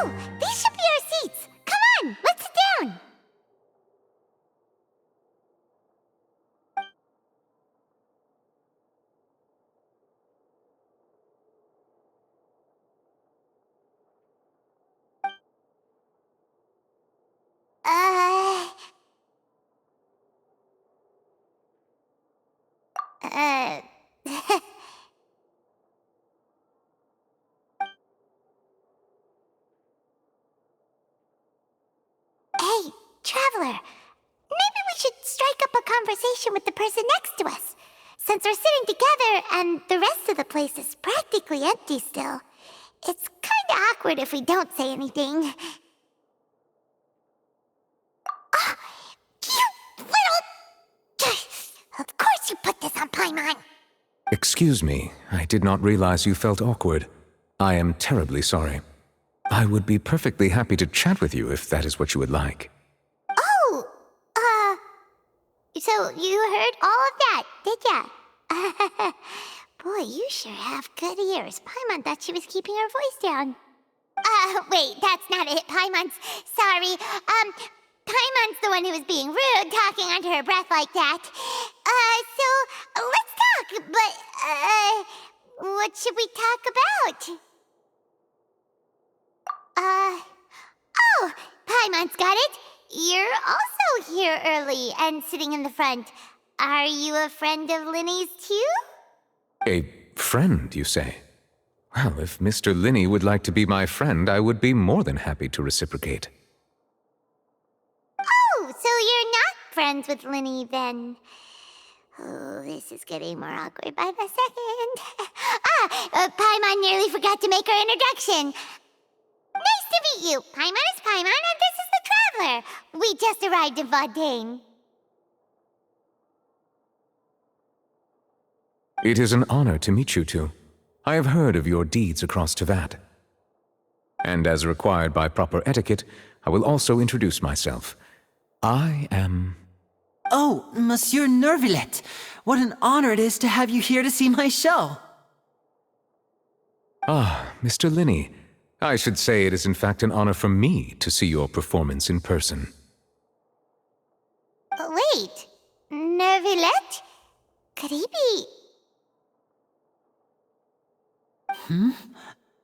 Oh, these should be our seats. Come on, let's sit down. Uh, Hey, Traveler, maybe we should strike up a conversation with the person next to us. Since we're sitting together and the rest of the place is practically empty still, it's kinda awkward if we don't say anything. Oh, you little... Of course you put this on Paimon! Excuse me, I did not realize you felt awkward. I am terribly sorry. I would be perfectly happy to chat with you if that is what you would like. Oh, so you heard all of that, did ya? Boy, you sure have good ears. Paimon thought she was keeping her voice down. Wait, that's not it, Paimon's... Sorry, Paimon's the one who was being rude, talking under her breath like that. So, let's talk, but, what should we talk about? Oh, Paimon's got it. You're also here early and sitting in the front. Are you a friend of Linny's too? A friend, you say? Well, if Mr. Linny would like to be my friend, I would be more than happy to reciprocate. Oh, so you're not friends with Linny then? Oh, this is getting more awkward by the second. Paimon nearly forgot to make her introduction. Nice to meet you. Paimon is Paimon, and this is the Traveler. We just arrived in Fontaine. It is an honor to meet you two. I have heard of your deeds across Tevat. And as required by proper etiquette, I will also introduce myself. I am... Oh, Monsieur Nervillet! What an honor it is to have you here to see my show! Ah, Mr. Linny. I should say it is in fact an honor for me to see your performance in person. Wait, Nervillet? Could he be...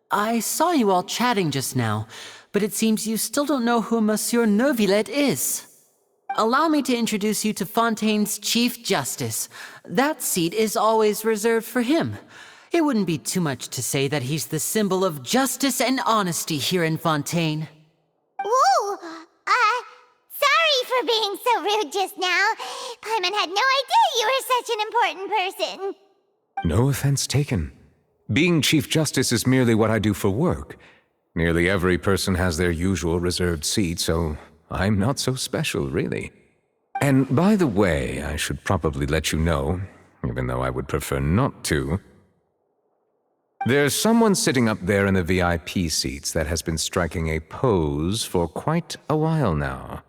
I saw you all chatting just now, but it seems you still don't know who Monsieur Nervillet is. Allow me to introduce you to Fontaine's Chief Justice. That seat is always reserved for him. It wouldn't be too much to say that he's the symbol of justice and honesty here in Fontaine. Whoa! Sorry for being so rude just now. Paimon had no idea you were such an important person. No offense taken. Being Chief Justice is merely what I do for work. Nearly every person has their usual reserved seat, so I'm not so special, really. And by the way, I should probably let you know, even though I would prefer not to. There's someone sitting up there in the VIP seats that has been striking a pose for quite a while now.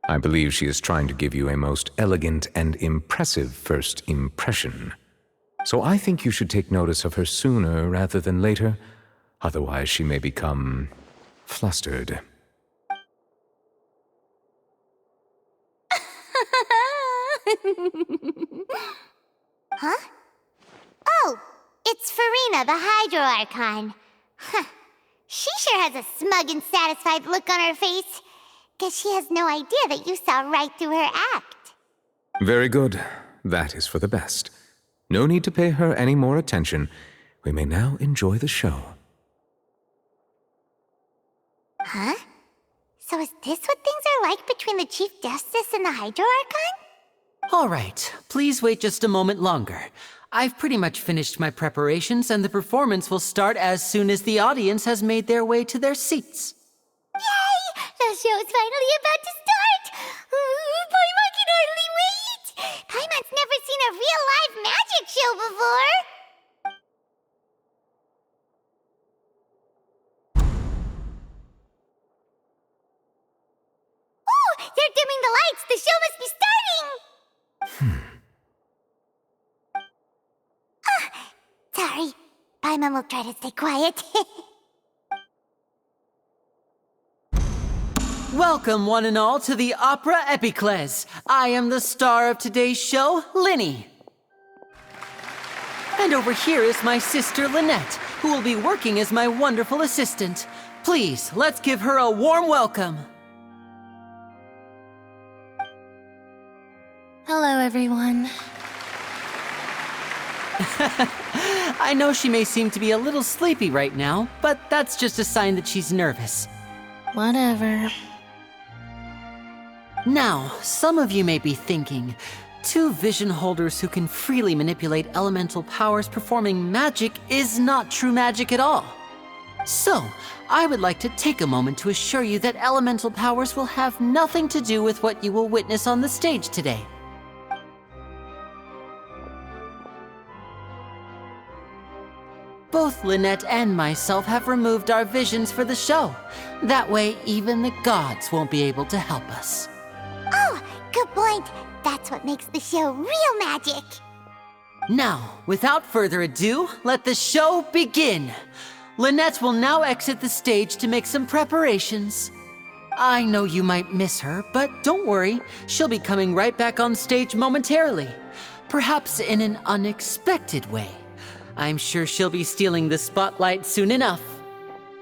I believe she is trying to give you a most elegant and impressive first impression. So I think you should take notice of her sooner rather than later, otherwise she may become flustered. Huh? Oh, it's Farina, the Hydro Archon. Huh. She sure has a smug and satisfied look on her face. Guess she has no idea that you saw right through her act. Very good. That is for the best. No need to pay her any more attention. We may now enjoy the show. Huh? So is this what things are like between the Chief Justice and the Hydro Archon? All right, please wait just a moment longer. I've pretty much finished my preparations, and the performance will start as soon as the audience has made their way to their seats. Yay! The show's finally about to start! Paimon can hardly wait! Paimon's never seen a real live magic show before! Ooh! They're dimming the lights! The show must be starting! Sorry. Paimon will try to stay quiet. Welcome, one and all, to the Opera Epiclese. I am the star of today's show, Linny. And over here is my sister, Lynette, who will be working as my wonderful assistant. Please, let's give her a warm welcome. Hello, everyone. I know she may seem to be a little sleepy right now, but that's just a sign that she's nervous. Whatever. Now, some of you may be thinking, two vision holders who can freely manipulate elemental powers performing magic is not true magic at all. So, I would like to take a moment to assure you that elemental powers will have nothing to do with what you will witness on the stage today. Both Lynette and myself have removed our visions for the show. That way, even the gods won't be able to help us. Oh, good point. That's what makes the show real magic. Now, without further ado, let the show begin. Lynette will now exit the stage to make some preparations. I know you might miss her, but don't worry. She'll be coming right back on stage momentarily. Perhaps in an unexpected way. I'm sure she'll be stealing the spotlight soon enough.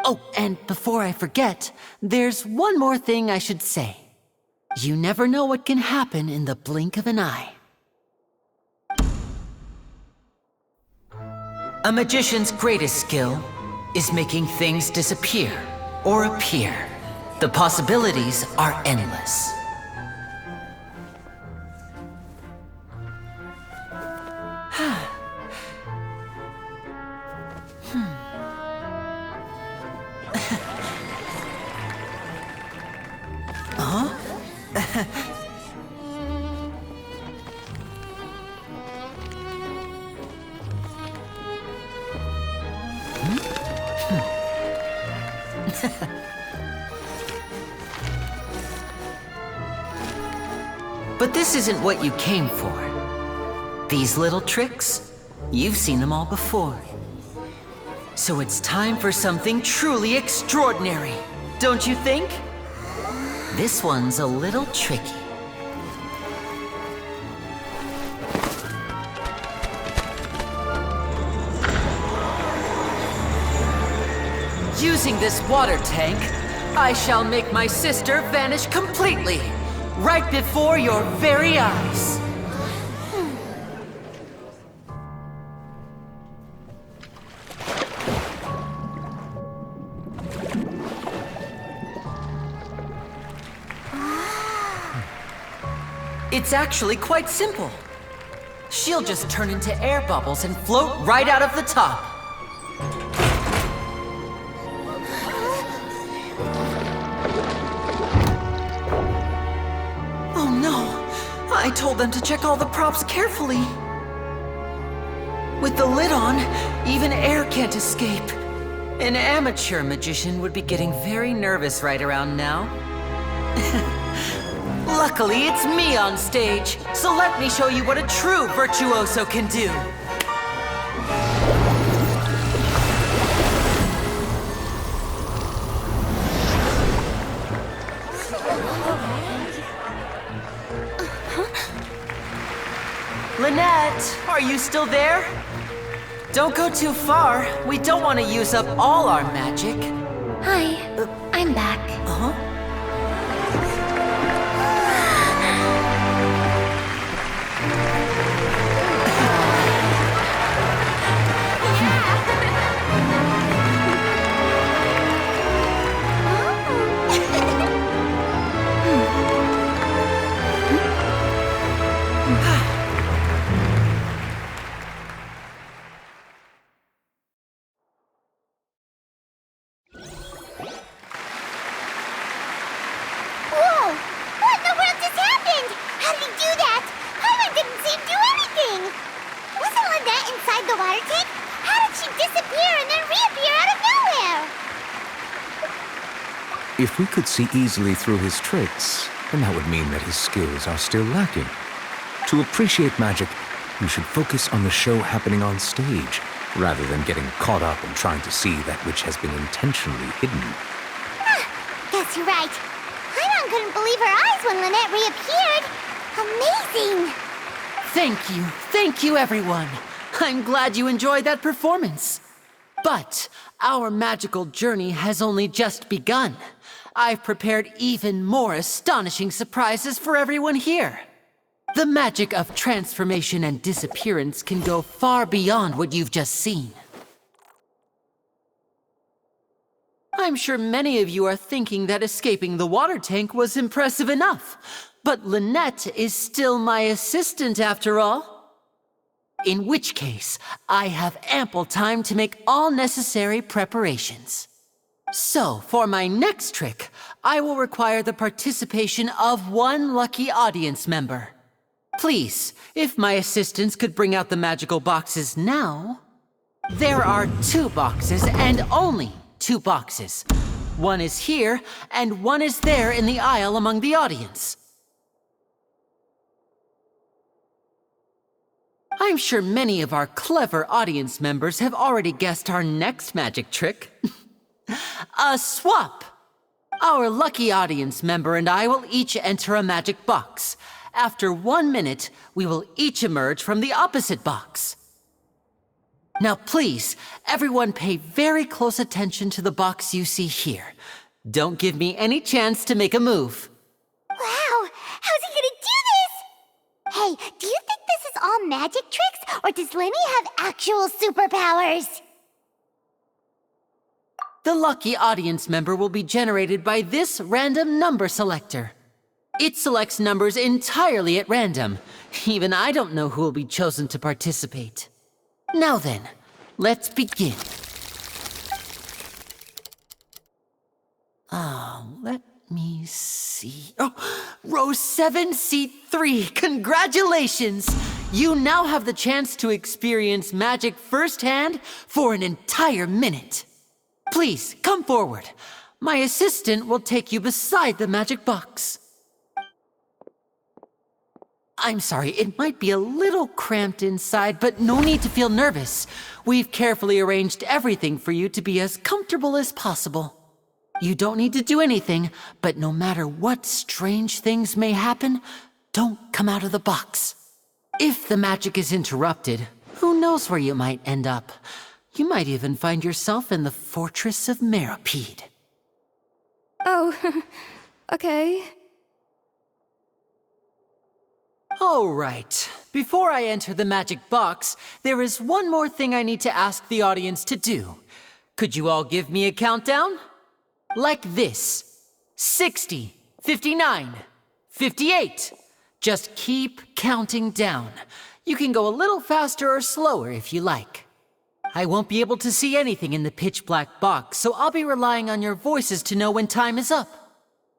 Oh, and before I forget, there's one more thing I should say. You never know what can happen in the blink of an eye. A magician's greatest skill is making things disappear or appear. The possibilities are endless. But this isn't what you came for. These little tricks, you've seen them all before. So it's time for something truly extraordinary, don't you think? This one's a little tricky. Using this water tank, I shall make my sister vanish completely, right before your very eyes. It's actually quite simple. She'll just turn into air bubbles and float right out of the top. Oh no! I told them to check all the props carefully. With the lid on, even air can't escape. An amateur magician would be getting very nervous right around now. Luckily, it's me on stage, so let me show you what a true virtuoso can do. Lynette, are you still there? Don't go too far. We don't want to use up all our magic. Hi, I'm back. Uh-huh. Whoa! What in the world just happened? How did he do that? Paimon didn't see him do anything! Wasn't Lynette inside the water tank? How did she disappear and then reappear out of nowhere? If we could see easily through his tricks, then that would mean that his skills are still lacking. To appreciate magic, you should focus on the show happening on stage, rather than getting caught up in trying to see that which has been intentionally hidden. Guess you're right. Paimon couldn't believe her eyes when Lynette reappeared. Amazing! Thank you everyone. I'm glad you enjoyed that performance. But our magical journey has only just begun. I've prepared even more astonishing surprises for everyone here. The magic of transformation and disappearance can go far beyond what you've just seen. I'm sure many of you are thinking that escaping the water tank was impressive enough, but Lynette is still my assistant after all. In which case, I have ample time to make all necessary preparations. So, for my next trick, I will require the participation of one lucky audience member. Please, if my assistants could bring out the magical boxes now. There are 2 boxes and only 2 boxes. One is here and one is there in the aisle among the audience. I'm sure many of our clever audience members have already guessed our next magic trick. A swap! Our lucky audience member and I will each enter a magic box. After 1 minute, we will each emerge from the opposite box. Now please, everyone pay very close attention to the box you see here. Don't give me any chance to make a move. Wow! How's he gonna do this? Hey, do you think this is all magic tricks, or does Lenny have actual superpowers? The lucky audience member will be generated by this random number selector. It selects numbers entirely at random. Even I don't know who will be chosen to participate. Now then, let's begin. Let me see. Oh, row 7, seat 3. Congratulations! You now have the chance to experience magic firsthand for an entire minute. Please, come forward. My assistant will take you beside the magic box. I'm sorry, it might be a little cramped inside, but no need to feel nervous. We've carefully arranged everything for you to be as comfortable as possible. You don't need to do anything, but no matter what strange things may happen, don't come out of the box. If the magic is interrupted, who knows where you might end up? You might even find yourself in the Fortress of Meropide. Oh, okay. All right. Before I enter the magic box, there is one more thing I need to ask the audience to do. Could you all give me a countdown? Like this. 60, 59, 58. Just keep counting down. You can go a little faster or slower if you like. I won't be able to see anything in the pitch-black box, so I'll be relying on your voices to know when time is up.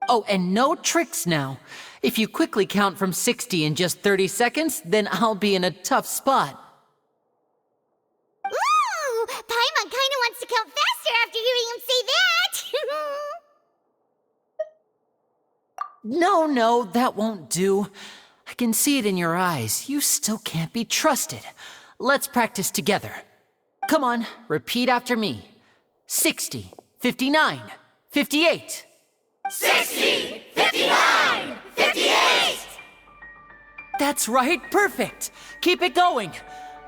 Oh, and no tricks now. If you quickly count from 60 in just 30 seconds, then I'll be in a tough spot. Ooh! Paimon kinda wants to count faster after hearing him say that! No, that won't do. I can see it in your eyes. You still can't be trusted. Let's practice together. Come on, repeat after me. 60, 59, 58. 60! 59! 58! That's right, perfect. Keep it going.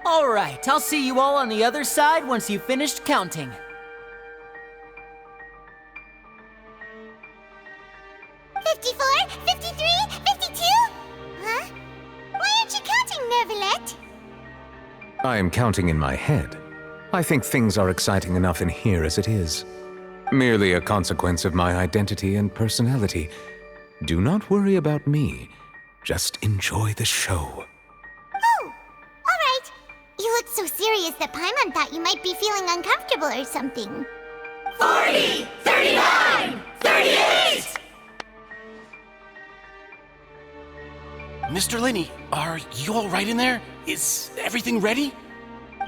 All right, I'll see you all on the other side once you've finished counting. 54, 53, 52? Huh? Why aren't you counting, Nervalet? I am counting in my head. I think things are exciting enough in here as it is. Merely a consequence of my identity and personality. Do not worry about me. Just enjoy the show. Oh, all right. You look so serious that Paimon thought you might be feeling uncomfortable or something. 40, 39, 38! Mr. Linney, are you all right in there? Is everything ready?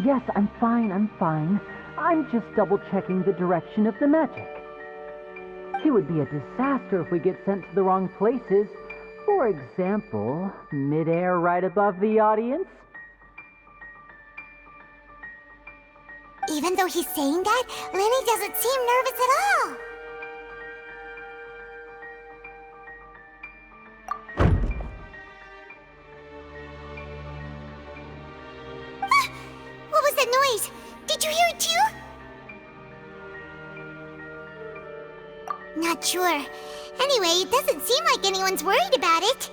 Yes, I'm fine. I'm just double-checking the direction of the magic. It would be a disaster if we get sent to the wrong places. For example, mid-air right above the audience. Even though he's saying that, Lenny doesn't seem nervous at all. What was that noise? Did you hear it too? Not sure. Anyway, it doesn't seem like anyone's worried about it.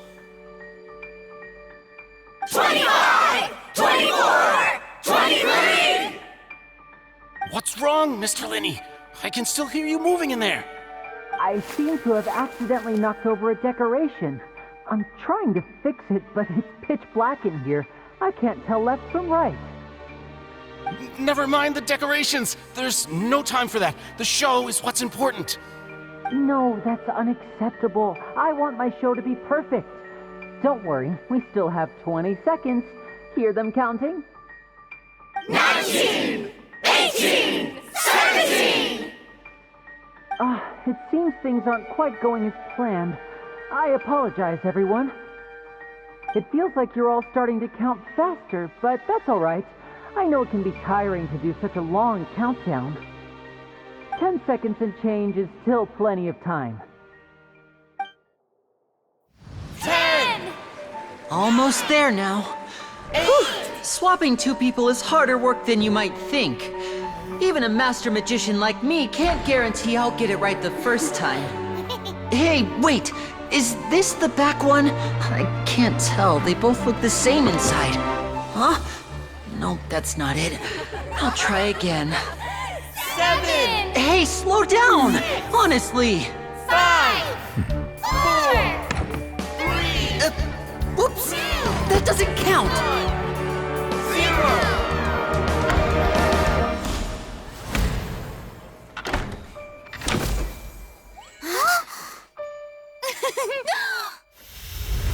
25! 24! 23! What's wrong, Mr. Linney? I can still hear you moving in there. I seem to have accidentally knocked over a decoration. I'm trying to fix it, but it's pitch black in here. I can't tell left from right. Never mind the decorations. There's no time for that. The show is what's important. No, that's unacceptable. I want my show to be perfect. Don't worry, we still have 20 seconds. Hear them counting? 19! 18! 17! It seems things aren't quite going as planned. I apologize, everyone. It feels like you're all starting to count faster, but that's all right. I know it can be tiring to do such a long countdown. 10 seconds and change is still plenty of time. 10! Almost there now. Whew. Swapping two people is harder work than you might think. Even a master magician like me can't guarantee I'll get it right the first time. Hey, wait! Is this the back one? I can't tell. They both look the same inside. Huh? No, that's not it. I'll try again. 7! Hey, slow down! Honestly! 5! 4! 3! Whoops! That doesn't count! 0!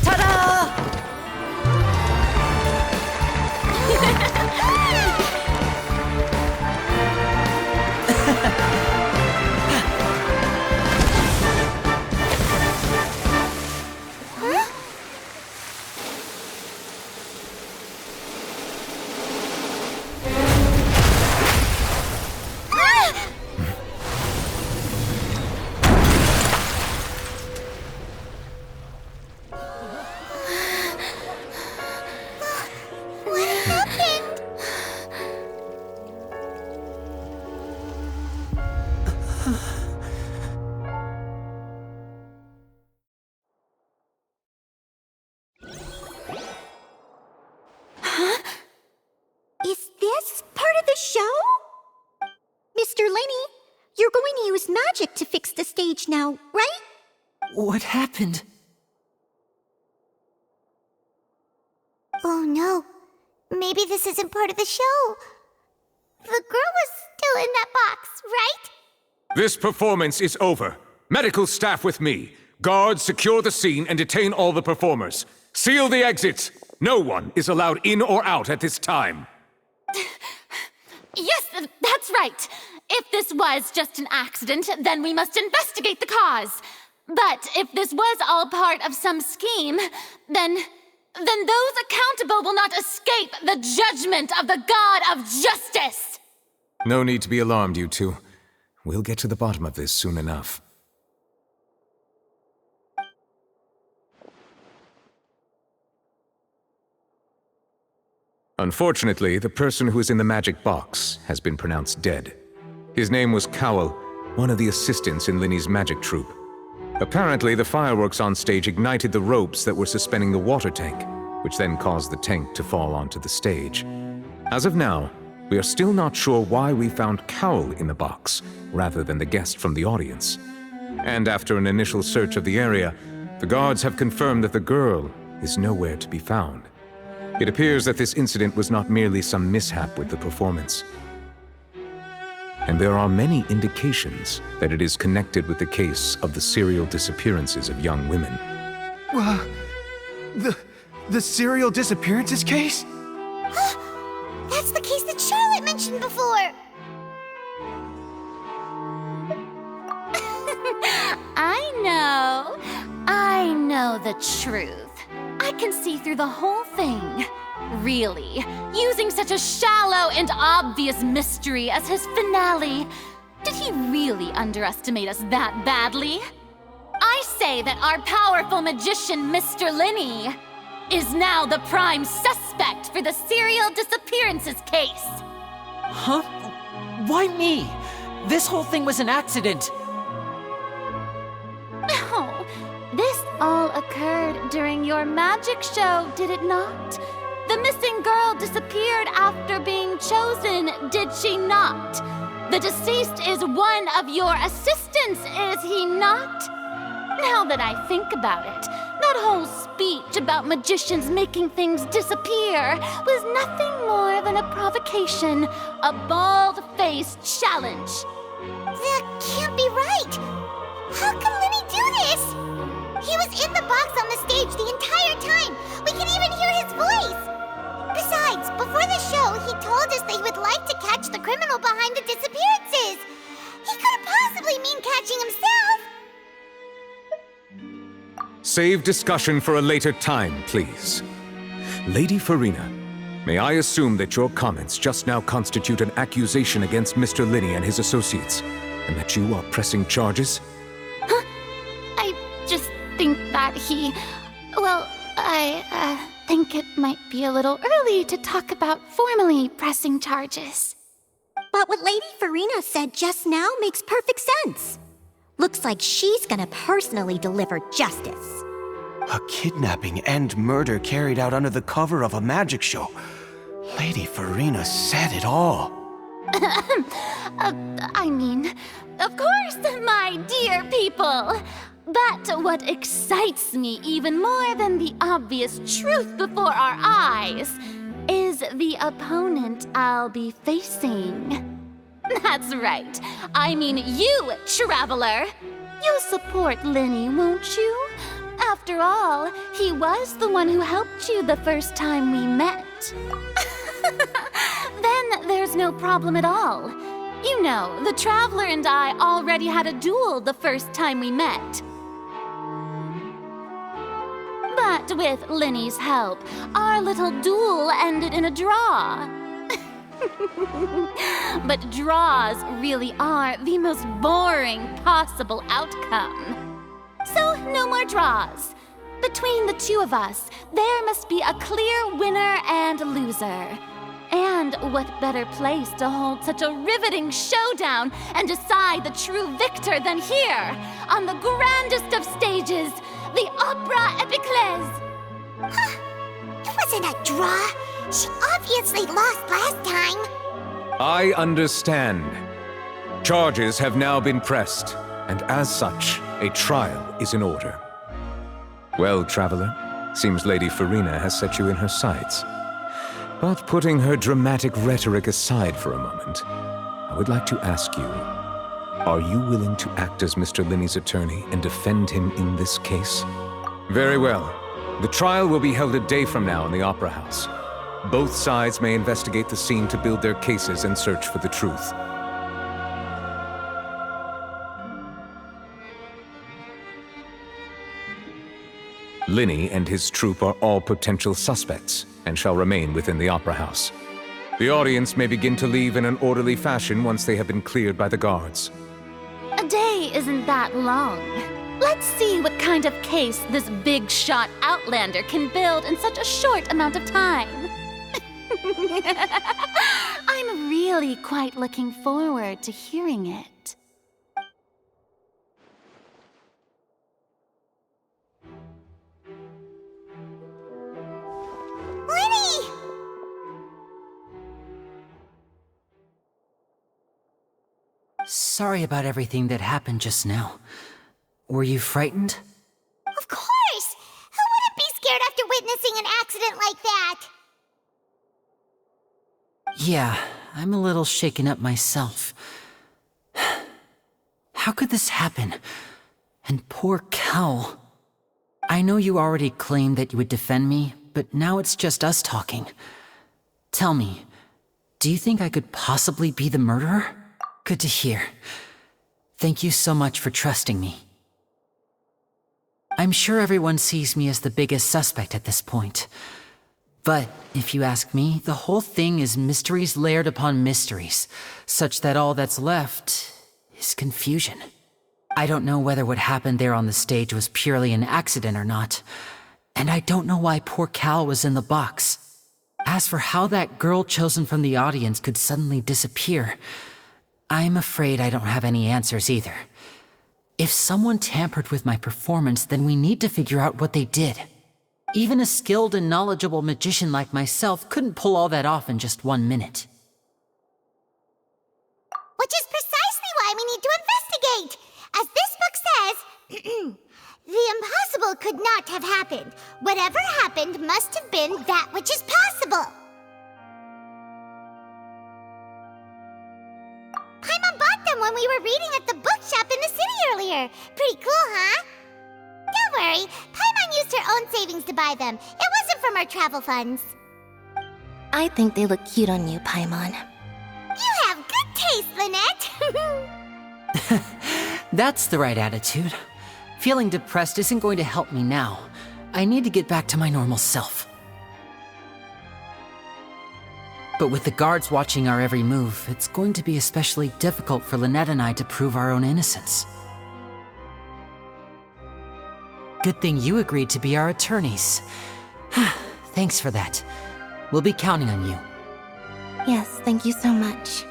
Ta-da! What happened? Is this part of the show? Mr. Linney, you're going to use magic to fix the stage now, right? What happened? Oh no. maybe this isn't part of the show. The girl was still in that box, right? This performance is over. Medical staff with me. Guards, secure the scene and detain all the performers. Seal the exits. No one is allowed in or out at this time. Yes, that's right. If this was just an accident, then we must investigate the cause. But if this was all part of some scheme, then those accountable will not escape the judgment of the God of Justice! No need to be alarmed, you two. We'll get to the bottom of this soon enough. Unfortunately, the person who is in the magic box has been pronounced dead. His name was Cowell, one of the assistants in Linny's magic troupe. Apparently, the fireworks on stage ignited the ropes that were suspending the water tank, which then caused the tank to fall onto the stage. As of now, we are still not sure why we found Cowell in the box, rather than the guest from the audience. And after an initial search of the area, the guards have confirmed that the girl is nowhere to be found. It appears that this incident was not merely some mishap with the performance. And there are many indications that it is connected with the case of the serial disappearances of young women. The serial disappearances case? That's the case that Charlotte mentioned before. I know the truth. I can see through the whole thing. Really, using such a shallow and obvious mystery as his finale. Did he really underestimate us that badly? I say that our powerful magician, Mr. Linny, is now the prime suspect for the serial disappearances case. Huh? Why me? This whole thing was an accident. No, this all occurred during your magic show, did it not? The missing girl disappeared after being chosen, did she not? The deceased is one of your assistants, is he not? Now that I think about it, that whole speech about magicians making things disappear was nothing more than a provocation, a bald-faced challenge. That can't be right. How can Linny do this? He was in the box on the stage the entire time. We can even hear his voice. Besides, before the show, he told us that he would like to catch the criminal behind the disappearances. He couldn't possibly mean catching himself. Save discussion for a later time, please. Lady Farina, may I assume that your comments just now constitute an accusation against Mr. Linny and his associates, and that you are pressing charges? I just think that I think it might be a little early to talk about formally pressing charges. But what Lady Farina said just now makes perfect sense. Looks like she's gonna personally deliver justice. A kidnapping and murder carried out under the cover of a magic show. Lady Farina said it all. I mean, of course, my dear people. But what excites me even more than the obvious truth before our eyes is the opponent I'll be facing. That's right. I mean you, Traveler. You'll support Linny, won't you? After all, he was the one who helped you the first time we met. Then there's no problem at all. You know, the Traveler and I already had a duel the first time we met. But with Linny's help, our little duel ended in a draw. But draws really are the most boring possible outcome. So, no more draws. Between the two of us, there must be a clear winner and loser. And what better place to hold such a riveting showdown and decide the true victor than here, on the grandest of stages, the Opera Epiclese. It wasn't a draw. She obviously lost last time. I understand. Charges have now been pressed, and as such, a trial is in order. Well, Traveler, seems Lady Farina has set you in her sights. But putting her dramatic rhetoric aside for a moment, I would like to ask you, are you willing to act as Mr. Linney's attorney and defend him in this case? Very well. The trial will be held a day from now in the Opera House. Both sides may investigate the scene to build their cases and search for the truth. Linney and his troupe are all potential suspects and shall remain within the Opera House. The audience may begin to leave in an orderly fashion once they have been cleared by the guards. A day isn't that long. Let's see what kind of case this big-shot outlander can build in such a short amount of time. I'm really quite looking forward to hearing it. Linny! Sorry about everything that happened just now. Were you frightened? Of course! Who wouldn't be scared after witnessing an accident like that? Yeah, I'm a little shaken up myself. How could this happen? And poor Cal. I know you already claimed that you would defend me, but now it's just us talking. Tell me, do you think I could possibly be the murderer? Good to hear. Thank you so much for trusting me. I'm sure everyone sees me as the biggest suspect at this point. But if you ask me, the whole thing is mysteries layered upon mysteries, such that all that's left is confusion. I don't know whether what happened there on the stage was purely an accident or not, and I don't know why poor Cal was in the box. As for how that girl chosen from the audience could suddenly disappear, I'm afraid I don't have any answers either. If someone tampered with my performance, then we need to figure out what they did. Even a skilled and knowledgeable magician like myself couldn't pull all that off in just 1 minute. Which is precisely why we need to investigate! As this book says, the impossible could not have happened. Whatever happened must have been that which is possible. Paimon bought them when we were reading at the bookshop in the city earlier. Pretty cool, huh? Don't worry, Paimon used her own savings to buy them. It wasn't from our travel funds. I think they look cute on you, Paimon. You have good taste, Lynette. That's the right attitude. Feeling depressed isn't going to help me now. I need to get back to my normal self. But with the guards watching our every move, it's going to be especially difficult for Lynette and I to prove our own innocence. Good thing you agreed to be our attorneys. Thanks for that. We'll be counting on you. Yes, thank you so much.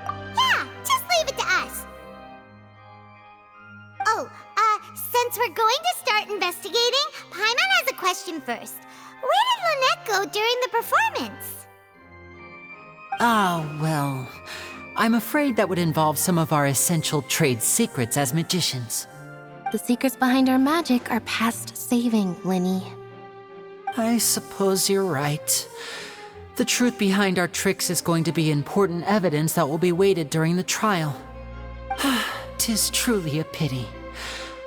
Yeah, just leave it to us. Oh, since we're going to start investigating, Paimon has a question first. Where did Lynette go during the performance? Well, I'm afraid that would involve some of our essential trade secrets as magicians. The secrets behind our magic are past saving, Linny. I suppose you're right. The truth behind our tricks is going to be important evidence that will be weighted during the trial. 'Tis truly a pity.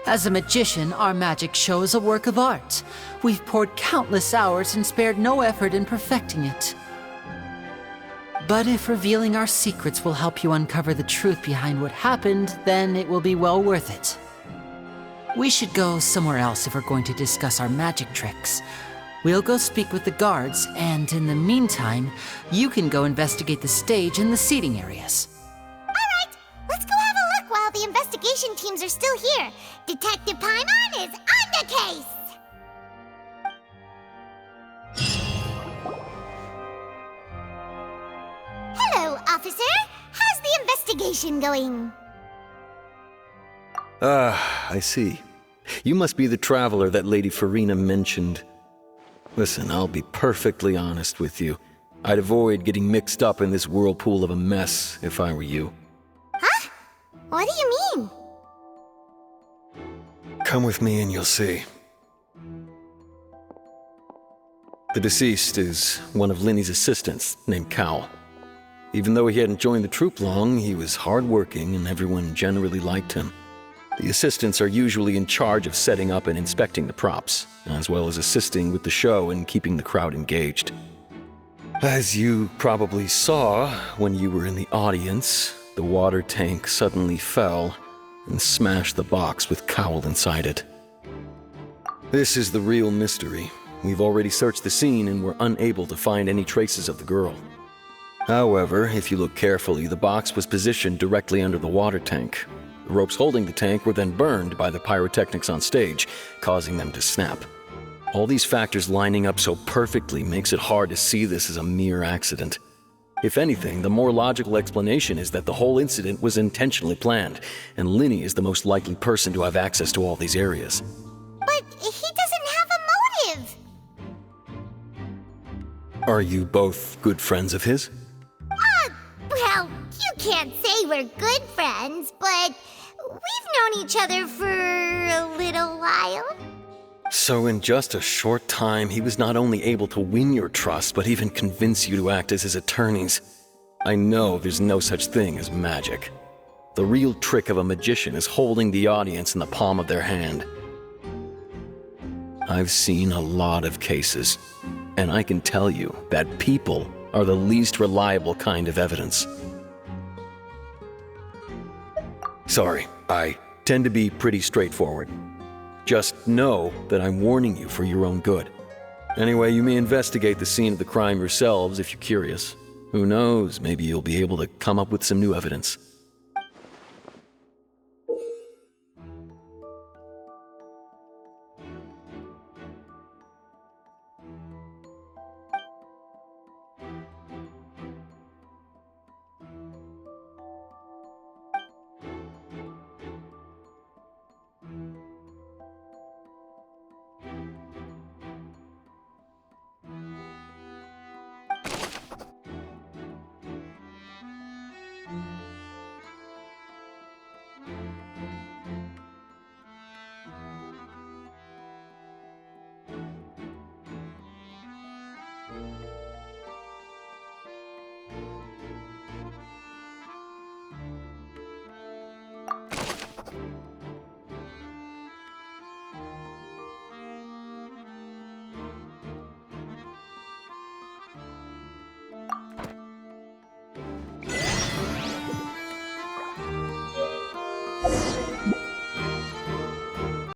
As a magician, our magic show is a work of art. We've poured countless hours and spared no effort in perfecting it. But if revealing our secrets will help you uncover the truth behind what happened, then it will be well worth it. We should go somewhere else if we're going to discuss our magic tricks. We'll go speak with the guards, and in the meantime, you can go investigate the stage and the seating areas. Alright, let's go have a look while the investigation teams are still here. Detective Paimon is on the case! Hello, officer. How's the investigation going? I see. You must be the traveler that Lady Farina mentioned. Listen, I'll be perfectly honest with you. I'd avoid getting mixed up in this whirlpool of a mess if I were you. Huh? What do you mean? Come with me and you'll see. The deceased is one of Linny's assistants named Cal. Even though he hadn't joined the troupe long, he was hardworking and everyone generally liked him. The assistants are usually in charge of setting up and inspecting the props, as well as assisting with the show and keeping the crowd engaged. As you probably saw when you were in the audience, the water tank suddenly fell and smashed the box with Cowl inside it. This is the real mystery. We've already searched the scene and were unable to find any traces of the girl. However, if you look carefully, the box was positioned directly under the water tank. The ropes holding the tank were then burned by the pyrotechnics on stage, causing them to snap. All these factors lining up so perfectly makes it hard to see this as a mere accident. If anything, the more logical explanation is that the whole incident was intentionally planned, and Linny is the most likely person to have access to all these areas. But he doesn't have a motive. Are you both good friends of his? Well, you can't say we're good friends, but we've known each other for a little while. So in just a short time, he was not only able to win your trust, but even convince you to act as his attorneys. I know there's no such thing as magic. The real trick of a magician is holding the audience in the palm of their hand. I've seen a lot of cases, and I can tell you that people are the least reliable kind of evidence. Sorry, I tend to be pretty straightforward. Just know that I'm warning you for your own good. Anyway, you may investigate the scene of the crime yourselves if you're curious. Who knows, maybe you'll be able to come up with some new evidence.